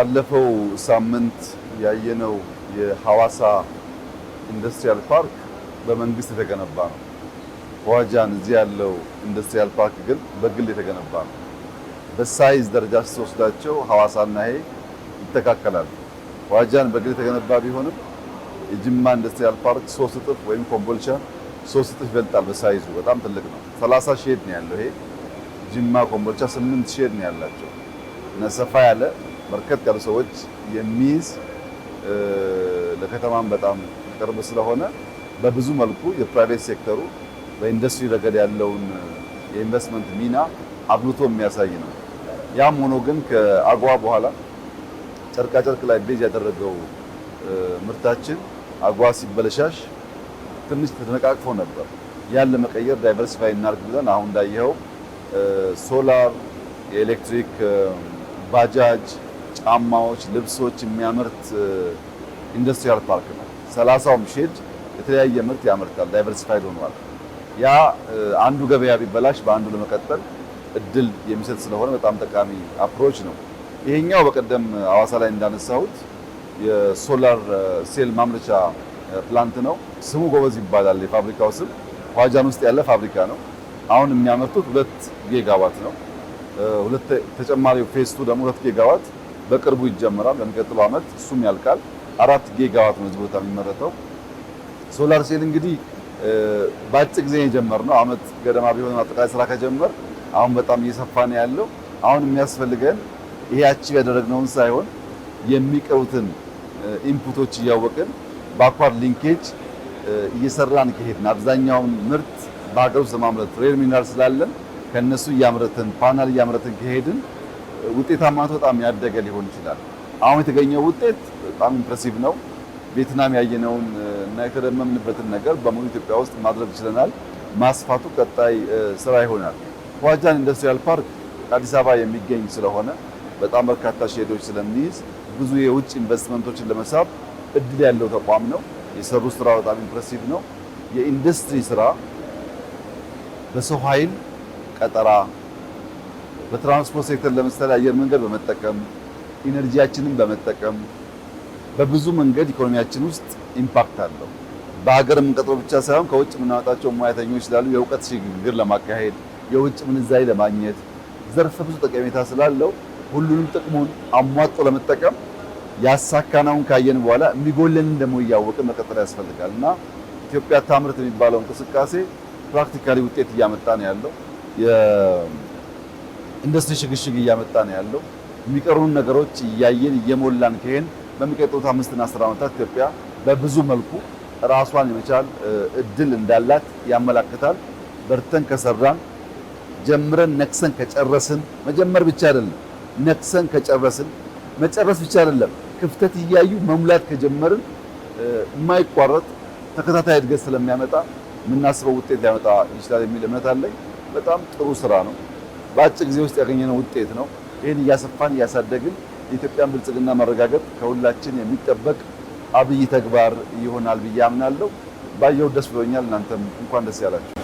ባለፈው ሳምንት ያየነው የሐዋሳ ኢንዱስትሪያል ፓርክ በመንግስት የተገነባ ነው። ዋጃን እዚህ ያለው ኢንዱስትሪያል ፓርክ ግን በግል የተገነባ ነው። በሳይዝ ደረጃ ስትወስዳቸው ሐዋሳና ይሄ ይተካከላሉ። ዋጃን በግል የተገነባ ቢሆንም የጅማ ኢንዱስትሪያል ፓርክ 3 እጥፍ ወይም ኮምቦልቻ 3 እጥፍ ይበልጣል በሳይዙ። በጣም ትልቅ ነው። 30 ሼድ ነው ያለው። ይሄ ጅማ ኮምቦልቻ 8 ሼድ ነው ያላቸው እና ሰፋ ያለ በርከት ያሉ ሰዎች የሚይዝ ለከተማም በጣም ቅርብ ስለሆነ በብዙ መልኩ የፕራይቬት ሴክተሩ በኢንዱስትሪ ረገድ ያለውን የኢንቨስትመንት ሚና አብልቶ የሚያሳይ ነው። ያም ሆኖ ግን ከአጓ በኋላ ጨርቃጨርቅ ላይ ቤዝ ያደረገው ምርታችን አጓ ሲበለሻሽ ትንሽ ተነቃቅፎ ነበር። ያን ለመቀየር ዳይቨርሲፋይ እናድርግ ብለን አሁን እንዳየኸው ሶላር፣ የኤሌክትሪክ ባጃጅ፣ ጫማዎች፣ ልብሶች የሚያመርት ኢንዱስትሪያል ፓርክ ነው። 30ም ሼድ የተለያየ ምርት ያመርታል። ዳይቨርሲፋይድ ሆኗል። ያ አንዱ ገበያ ቢበላሽ በአንዱ ለመቀጠል እድል የሚሰጥ ስለሆነ በጣም ጠቃሚ አፕሮች ነው። ይሄኛው በቀደም ሐዋሳ ላይ እንዳነሳሁት የሶላር ሴል ማምረቻ ፕላንት ነው። ስሙ ጎበዝ ይባላል። የፋብሪካው ስም ዋጃን ውስጥ ያለ ፋብሪካ ነው። አሁን የሚያመርቱት 2 ጊጋዋት ነው። ሁለት ተጨማሪው ፌስ 2 ደግሞ 2 ጊጋዋት በቅርቡ ይጀምራል። በሚቀጥለው ዓመት እሱም ያልቃል። 4 ጊጋዋት ነው እዚህ ቦታ የሚመረተው። ሶላር ሴል እንግዲህ በአጭር ጊዜ የጀመርነው ዓመት ገደማ ቢሆን አጠቃላይ ስራ ከጀመር አሁን በጣም እየሰፋ ነው ያለው። አሁን የሚያስፈልገን ይሄ አቺቭ ያደረግነውን ሳይሆን የሚቀሩትን ኢንፑቶች እያወቅን ባክዋርድ ሊንኬጅ እየሰራን ከሄድን አብዛኛውን ምርት በሀገር ውስጥ ለማምረት ሬር ሚነራል ስላለን ከነሱ እያመረትን ፓናል እያመረትን ከሄድን ውጤታማነቱ በጣም ያደገ ሊሆን ይችላል። አሁን የተገኘው ውጤት በጣም ኢምፕሬሲቭ ነው። ቪየትናም ያየነውን እና የተደመምንበትን ነገር በሙሉ ኢትዮጵያ ውስጥ ማድረግ ይችላል። ማስፋቱ ቀጣይ ስራ ይሆናል። ዋጃን ኢንዱስትሪያል ፓርክ አዲስ አበባ የሚገኝ ስለሆነ በጣም በርካታ ሼዶች ስለሚይዝ ብዙ የውጭ ኢንቨስትመንቶችን ለመሳብ እድል ያለው ተቋም ነው። የሰሩ ስራ በጣም ኢምፕሬሲቭ ነው። የኢንዱስትሪ ስራ በሰው ኃይል ቀጠራ፣ በትራንስፖርት ሴክተር ለምሳሌ አየር መንገድ በመጠቀም ኢነርጂያችንን በመጠቀም በብዙ መንገድ ኢኮኖሚያችን ውስጥ ኢምፓክት አለው። በሀገር የምንቀጥረው ብቻ ሳይሆን ከውጭ የምናመጣቸው ሙያተኞች ስላሉ የእውቀት ሽግግር ለማካሄድ የውጭ ምንዛሪ ለማግኘት ዘርፈ ብዙ ጠቀሜታ ስላለው ሁሉንም ጥቅሙን አሟጦ ለመጠቀም ያሳካናውን ካየን በኋላ የሚጎለንን ደግሞ እያወቅን መቀጠል ያስፈልጋል እና ኢትዮጵያ ታምርት የሚባለው እንቅስቃሴ ፕራክቲካሊ ውጤት እያመጣ ነው ያለው። የኢንዱስትሪ ሽግሽግ እያመጣ ነው ያለው። የሚቀሩን ነገሮች እያየን እየሞላን ከሄን በሚቀጥሉት 5 እና 10 ዓመታት ኢትዮጵያ በብዙ መልኩ ራሷን የመቻል እድል እንዳላት ያመላክታል። በርተን ከሰራን ጀምረን ነክሰን ከጨረስን መጀመር ብቻ አይደለም፣ ነክሰን ከጨረስን መጨረስ ብቻ አይደለም፣ ክፍተት እያዩ መሙላት ከጀመርን የማይቋረጥ ተከታታይ እድገት ስለሚያመጣ የምናስበው ውጤት ሊያመጣ ይችላል የሚል እምነት አለኝ። በጣም ጥሩ ስራ ነው። በአጭር ጊዜ ውስጥ ያገኘነው ውጤት ነው። ይህን እያሰፋን እያሳደግን የኢትዮጵያን ብልጽግና ማረጋገጥ ከሁላችን የሚጠበቅ አብይ ተግባር ይሆናል ብዬ አምናለሁ። ባየው ደስ ብሎኛል። እናንተም እንኳን ደስ ያላችሁ።